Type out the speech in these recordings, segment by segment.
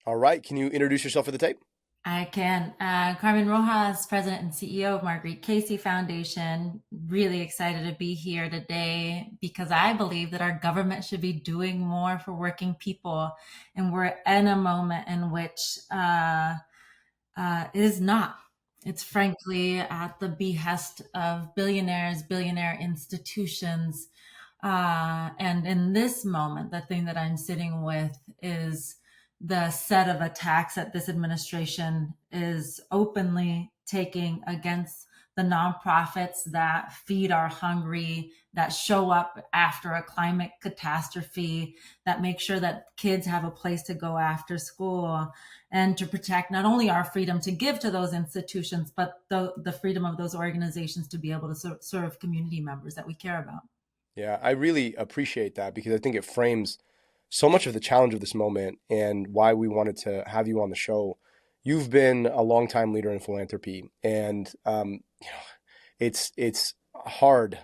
All right. Can you introduce yourself for the tape? I can. Carmen Rojas, President and CEO of Marguerite Casey Foundation. Really excited to be here today because I believe that our government should be doing more for working people. And we're in a moment in which it is not. It's frankly at the behest of billionaires, billionaire institutions. And in this moment, the thing that I'm sitting with is the set of attacks that this administration is openly taking against the nonprofits that feed our hungry, that show up after a climate catastrophe, that make sure that kids have a place to go after school, and to protect not only our freedom to give to those institutions, but the freedom of those organizations to be able to serve community members that we care about. Yeah, I really appreciate that because I think it frames so much of the challenge of this moment and why we wanted to have you on the show. You've been a longtime leader in philanthropy, and it's hard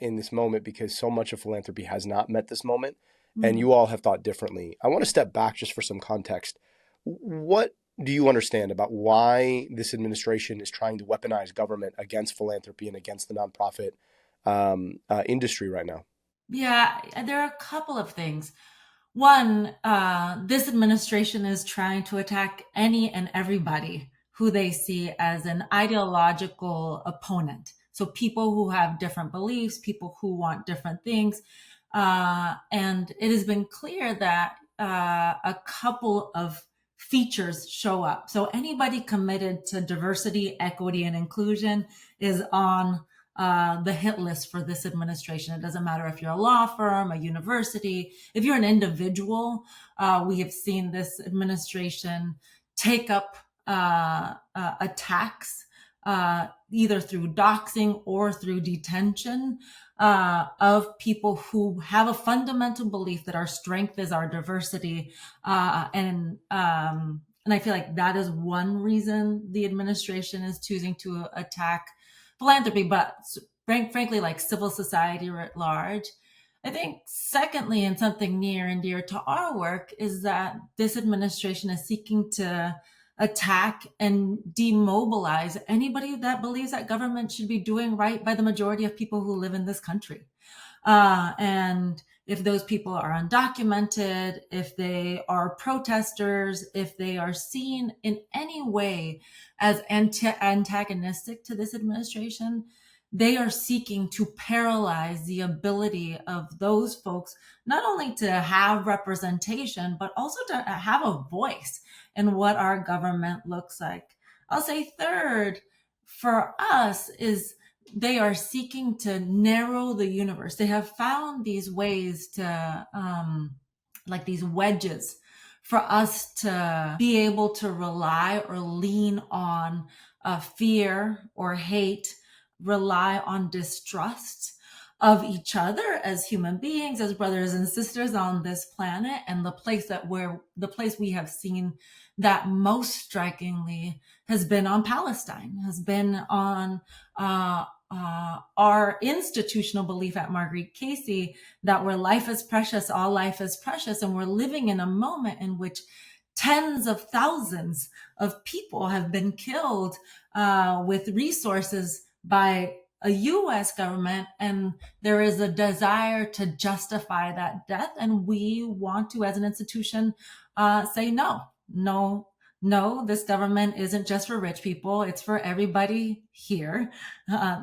in this moment because so much of philanthropy has not met this moment, and Mm. you all have thought differently. I want to step back just for some context. What do you understand about why this administration is trying to weaponize government against philanthropy and against the nonprofit industry right now? Yeah, there are a couple of things. One, this administration is trying to attack any and everybody who they see as an ideological opponent. So people who have different beliefs, people who want different things. And it has been clear that a couple of features show up. So anybody committed to diversity, equity, and inclusion is on the hit list for this administration. It doesn't matter if you're a law firm, a university, if you're an individual. We have seen this administration take up attacks either through doxing or through detention of people who have a fundamental belief that our strength is our diversity. And I feel like that is one reason the administration is choosing to attack philanthropy, but frankly, like civil society writ large. I think, secondly, and something near and dear to our work, is that this administration is seeking to attack and demobilize anybody that believes that government should be doing right by the majority of people who live in this country. And if those people are undocumented, if they are protesters, if they are seen in any way as antagonistic to this administration, they are seeking to paralyze the ability of those folks not only to have representation, but also to have a voice in what our government looks like. I'll say third, for us, is they are seeking to narrow the universe. They have found these ways to, like these wedges, for us to be able to rely or lean on fear or hate, rely on distrust of each other as human beings, as brothers and sisters on this planet. And the place we have seen that most strikingly has been on Palestine, has been on our institutional belief at Marguerite Casey that where life is precious, all life is precious. And we're living in a moment in which tens of thousands of people have been killed with resources by a US government, and there is a desire to justify that death. And we want to, as an institution, say no, no, no, this government isn't just for rich people, it's for everybody here.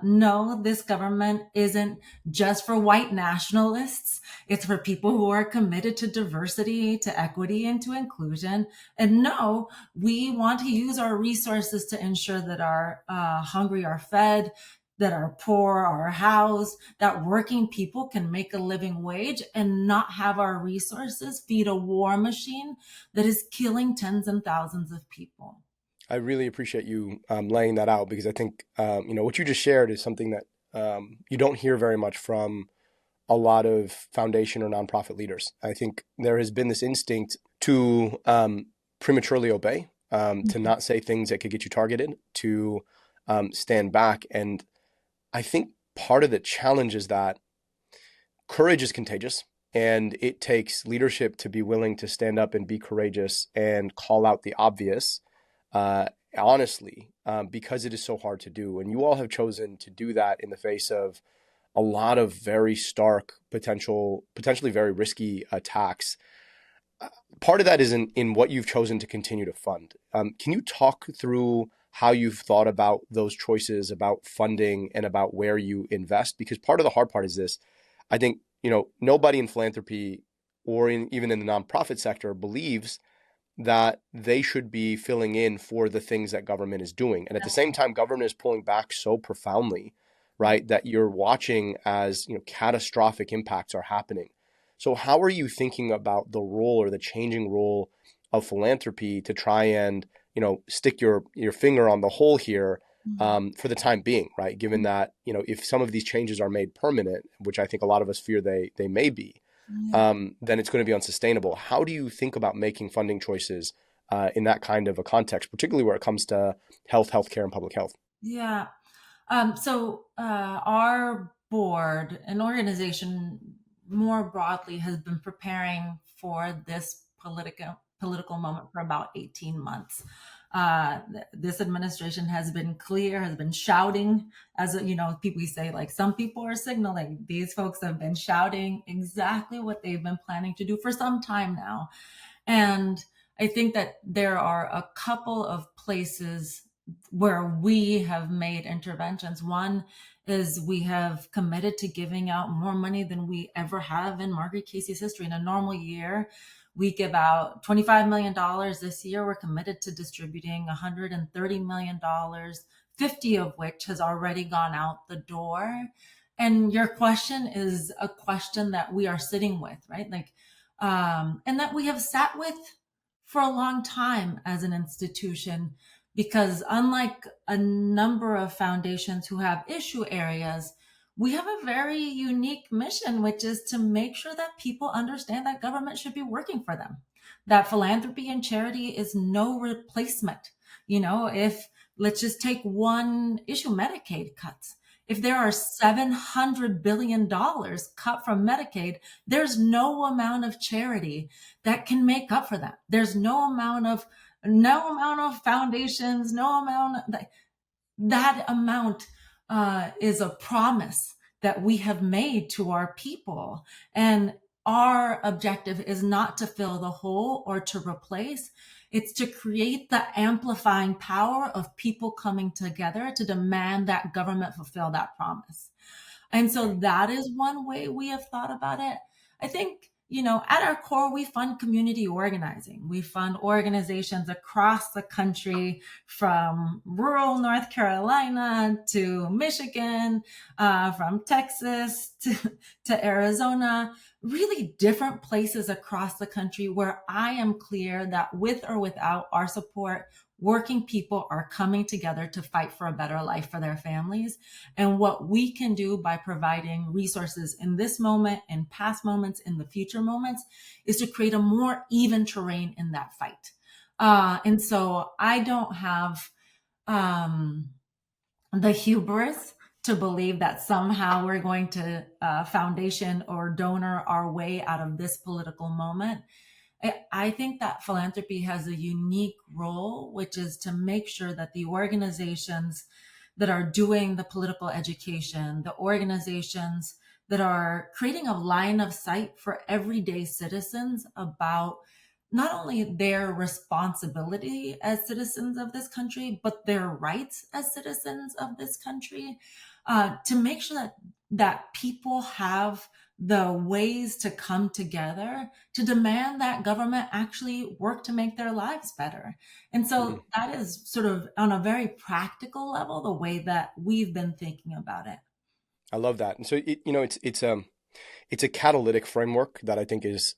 No, this government isn't just for white nationalists, it's for people who are committed to diversity, to equity, and to inclusion. And no, we want to use our resources to ensure that our hungry are fed, that our poor are housed, that working people can make a living wage and not have our resources feed a war machine that is killing tens and thousands of people. I really appreciate you laying that out because I think what you just shared is something that you don't hear very much from a lot of foundation or nonprofit leaders. I think there has been this instinct to prematurely obey, to not say things that could get you targeted, to stand back. And I think part of the challenge is that courage is contagious. And it takes leadership to be willing to stand up and be courageous and call out the obvious, uh, honestly, because it is so hard to do. And you all have chosen to do that in the face of a lot of very stark, potentially very risky attacks. Part of that is in what you've chosen to continue to fund. Can you talk through how you've thought about those choices, about funding, and about where you invest? Because part of the hard part is this. I think, nobody in philanthropy or even in the nonprofit sector believes that they should be filling in for the things that government is doing. And at the same time, government is pulling back so profoundly, right, that you're watching as, catastrophic impacts are happening. So how are you thinking about the role or the changing role of philanthropy to try and, stick your finger on the hole here, for the time being, right? Given that, if some of these changes are made permanent, which I think a lot of us fear they may be, then it's going to be unsustainable. How do you think about making funding choices in that kind of a context, particularly where it comes to healthcare, and public health? Yeah. Our board and organization more broadly has been preparing for this political moment for about 18 months. This administration has been clear, has been shouting, as people say, like some people are signaling. These folks have been shouting exactly what they've been planning to do for some time now. And I think that there are a couple of places where we have made interventions. One is we have committed to giving out more money than we ever have in Margaret Casey's history. In a normal year, we give out $25 million. This year, we're committed to distributing $130 million, 50 of which has already gone out the door. And your question is a question that we are sitting with, right? And that we have sat with for a long time as an institution, because unlike a number of foundations who have issue areas, we have a very unique mission, which is to make sure that people understand that government should be working for them, that philanthropy and charity is no replacement. If let's just take one issue, Medicaid cuts. If there are $700 billion cut from Medicaid, there's no amount of charity that can make up for that. There's no amount of foundations, no amount of, that amount is a promise that we have made to our people. And our objective is not to fill the hole or to replace. It's to create the amplifying power of people coming together to demand that government fulfill that promise. And so that is one way we have thought about it. I think, at our core, we fund community organizing. We fund organizations across the country, from rural North Carolina to Michigan, from Texas to Arizona, really different places across the country where I am clear that with or without our support, working people are coming together to fight for a better life for their families. And what we can do by providing resources in this moment, in past moments, in the future moments, is to create a more even terrain in that fight. And so I don't have the hubris to believe that somehow we're going to foundation or donor our way out of this political moment. I think that philanthropy has a unique role, which is to make sure that the organizations that are doing the political education, the organizations that are creating a line of sight for everyday citizens about not only their responsibility as citizens of this country, but their rights as citizens of this country, to make sure that people have the ways to come together to demand that government actually work to make their lives better. And so that is sort of on a very practical level, the way that we've been thinking about it. I love that. And so it's a catalytic framework that I think is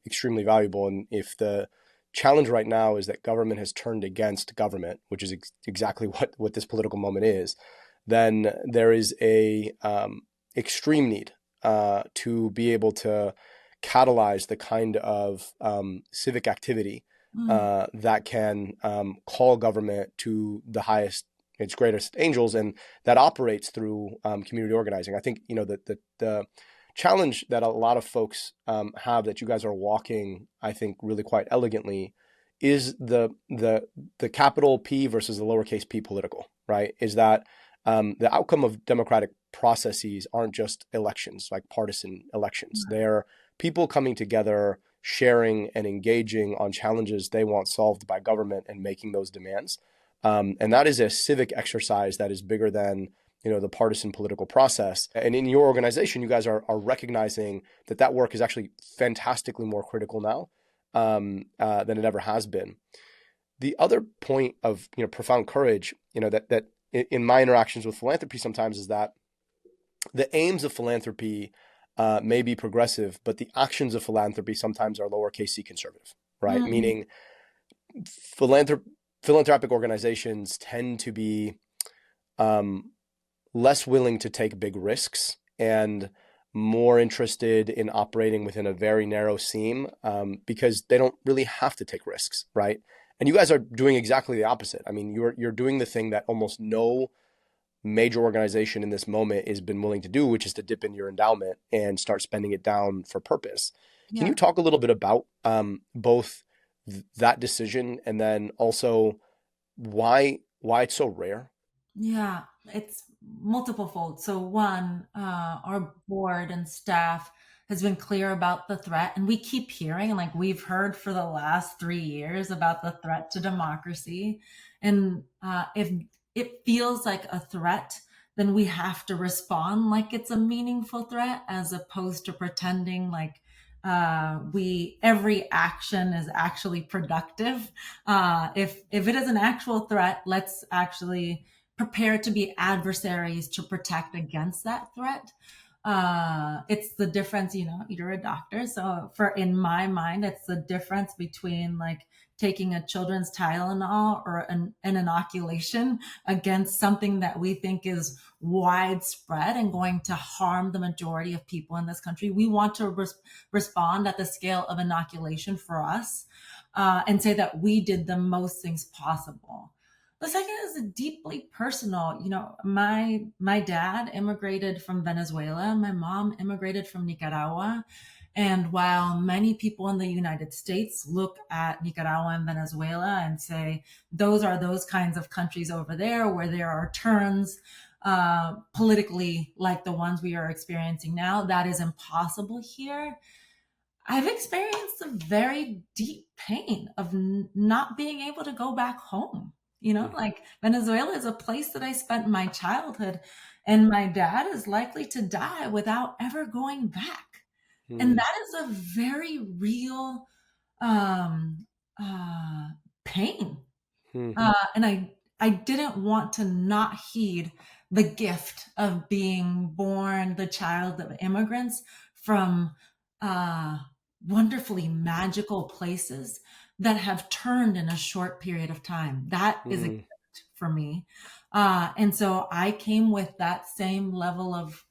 extremely valuable. And if the challenge right now is that government has turned against government, which is exactly what this political moment is, then there is a extreme need to be able to catalyze the kind of civic activity that can call government to the highest, its greatest angels, and that operates through community organizing. I think that the challenge that a lot of folks have that you guys are walking, I think, really quite elegantly is the capital P versus the lowercase p political, right? Is that the outcome of democratic processes aren't just elections, like partisan elections. They're people coming together, sharing and engaging on challenges they want solved by government and making those demands. And that is a civic exercise that is bigger than the partisan political process. And in your organization, you guys are recognizing that that work is actually fantastically more critical now than it ever has been. The other point of profound courage, that in my interactions with philanthropy sometimes is that the aims of philanthropy may be progressive, but the actions of philanthropy sometimes are lowercase c conservative, right? Mm. Meaning philanthropic organizations tend to be less willing to take big risks and more interested in operating within a very narrow seam because they don't really have to take risks, right? And you guys are doing exactly the opposite. I mean, you're doing the thing that almost no major organization in this moment has been willing to do, which is to dip in your endowment and start spending it down for purpose. Can Yeah. you talk a little bit about both that decision and then also why it's so rare? Yeah, it's multiple fold. So one, our board and staff has been clear about the threat, and we keep hearing, like we've heard for the last 3 years about the threat to democracy. And if it feels like a threat, then we have to respond like it's a meaningful threat, as opposed to pretending like we every action is actually productive. If it is an actual threat, let's actually prepare to be adversaries to protect against that threat. It's the difference, you're a doctor. So in my mind, it's the difference between like taking a children's Tylenol or an inoculation against something that we think is widespread and going to harm the majority of people in this country. We want to respond at the scale of inoculation for us, and say that we did the most things possible. The second is deeply personal. My dad immigrated from Venezuela. My mom immigrated from Nicaragua. And while many people in the United States look at Nicaragua and Venezuela and say, those are those kinds of countries over there where there are turns politically like the ones we are experiencing now, that is impossible here. I've experienced a very deep pain of not being able to go back home. Like Venezuela is a place that I spent my childhood, and my dad is likely to die without ever going back. And Mm-hmm. that is a very real um, uh, pain. And I didn't want to not heed the gift of being born the child of immigrants from uh, wonderfully magical places that have turned in a short period of time. That is a Mm-hmm. gift for me. And so I came with that same level of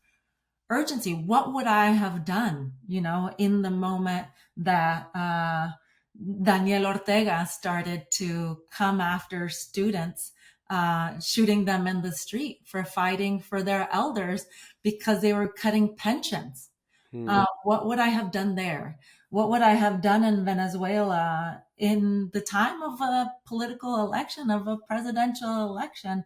urgency. What would I have done, in the moment that Daniel Ortega started to come after students, shooting them in the street for fighting for their elders because they were cutting pensions? What would I have done there? What would I have done in Venezuela in the time of a political election, of a presidential election,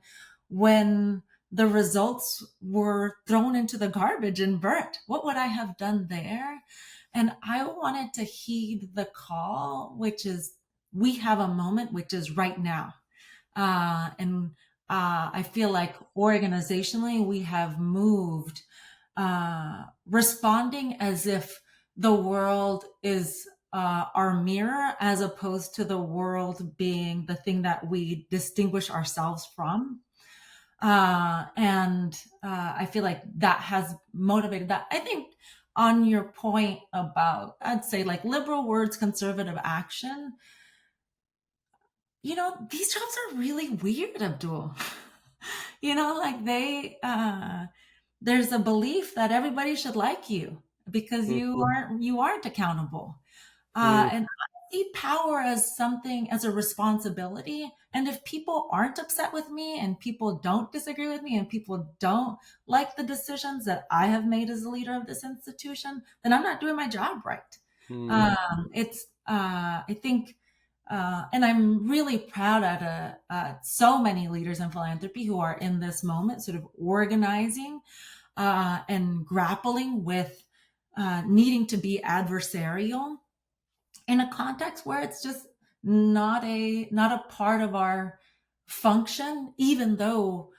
when the results were thrown into the garbage and burnt? What would I have done there? And I wanted to heed the call, which is we have a moment, which is right now. And I feel like organizationally, we have moved responding as if the world is our mirror, as opposed to the world being the thing that we distinguish ourselves from. And I feel like that has motivated that. I think on your point about, I'd say like liberal words, conservative action, these jobs are really weird, Abdul. Like there's a belief that everybody should like you because you aren't accountable. Mm-hmm. And see power as something, as a responsibility. And if people aren't upset with me and people don't disagree with me and people don't like the decisions that I have made as a leader of this institution, then I'm not doing my job right. Mm. I think, and I'm really proud at so many leaders in philanthropy who are in this moment sort of organizing and grappling with needing to be adversarial in a context where it's just not a part of our function, even though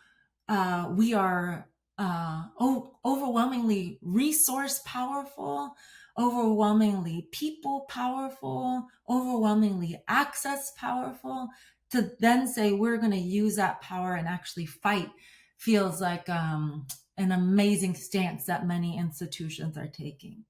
we are overwhelmingly resource powerful, overwhelmingly people powerful, overwhelmingly access powerful. To then say we're going to use that power and actually fight feels like an amazing stance that many institutions are taking.